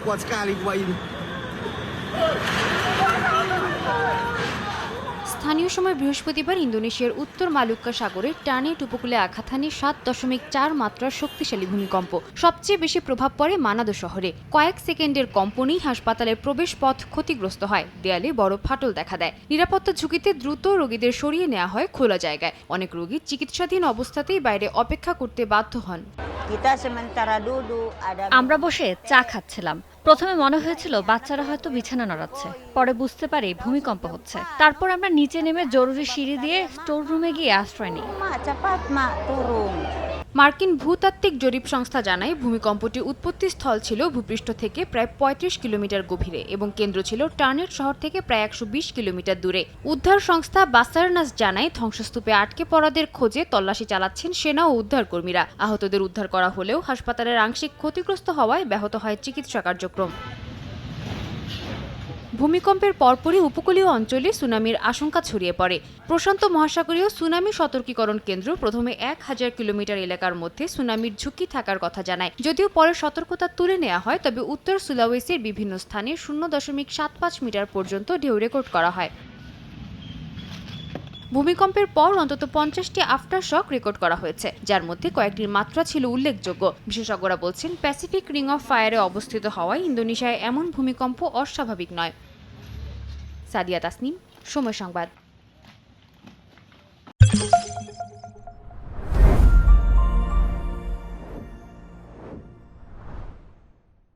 kuat sekali buat ini. স্থানীয় সময় বৃহস্পতিবার ইন্দোনেশিয়ার উত্তর মালুক্কা সাগরে টার্নেট উপকূলে আঘাত হানে 7.4 মাত্রার শক্তিশালী ভূমিকম্প। সবচেয়ে বেশি প্রভাব পড়ে মানাদো শহরে। কয়েক সেকেন্ডের কম্পনেই হাসপাতালের প্রবেশ পথ ক্ষতিগ্রস্ত হয়, দেয়ালে বড় ফাটল দেখা দেয়। নিরাপত্তা ঝুঁকিতে দ্রুত রোগীদের সরিয়ে নেওয়া হয় খোলা জায়গায়। অনেক রোগী চিকিৎসাধীন অবস্থাতেই বাইরে অপেক্ষা করতে বাধ্য হন। আমরা বসে চা খাচ্ছিলাম। প্রথমে মনে হয়েছিল বাচ্চারা হয়তো বিছানা নড়াচ্ছে, পরে বুঝতে পারি ভূমিকম্প হচ্ছে। তারপর আমরা নিচে নেমে জরুরি সিঁড়ি দিয়ে স্টোর রুমে গিয়ে আশ্রয় নিই। মার্কিন ভূতাত্ত্বিক জরিপ সংস্থা জানায় ভূমিকম্পটির উৎপত্তি স্থল ছিল ভূপৃষ্ঠ থেকে প্রায় ৩৫ কিলোমিটার গভীরে এবং কেন্দ্র ছিল টার্নেট শহর থেকে প্রায় ১২০ কিলোমিটার দূরে। উদ্ধার সংস্থা বাসারনাস জানায় ধ্বংসস্তূপে আটকে পড়াদের খোঁজে তল্লাশি চালাচ্ছেন সেনা ও উদ্ধারকর্মীরা। আহতদের উদ্ধার করা হলেও হাসপাতালের আংশিক ক্ষতিগ্রস্ত হওয়ায় ব্যাহত হয় চিকিৎসা কার্যক্রম। ভূমিকম্পের পরপরই উপকূলীয় অঞ্চলে সুনামির আশঙ্কা ছড়িয়ে পড়ে। প্রশান্ত মহাসাগরীয় সুনামি সতর্কীকরণ কেন্দ্র প্রথমে ১,০০০ কিলোমিটার এলাকার মধ্যে সুনামির ঝুঁকি থাকার কথা জানায়। যদিও পরে সতর্কতা তুলে নেওয়া হয়, তবে উত্তর সুলাওয়েসির বিভিন্ন স্থানে 0.75 মিটার পর্যন্ত ঢেউ রেকর্ড করা হয়। ভূমিকম্পের পর অন্তত ৫০টি আফটার শক রেকর্ড করা হয়েছে, যার মধ্যে কয়েকটির মাত্রা ছিল উল্লেখযোগ্য। বিশেষজ্ঞরা বলছেন, প্যাসিফিক রিং অফ ফায়ারে অবস্থিত হওয়ায় ইন্দোনেশিয়ায় এমন ভূমিকম্প অস্বাভাবিক নয়। সাদিয়া তাসনিম, সময় সংবাদ।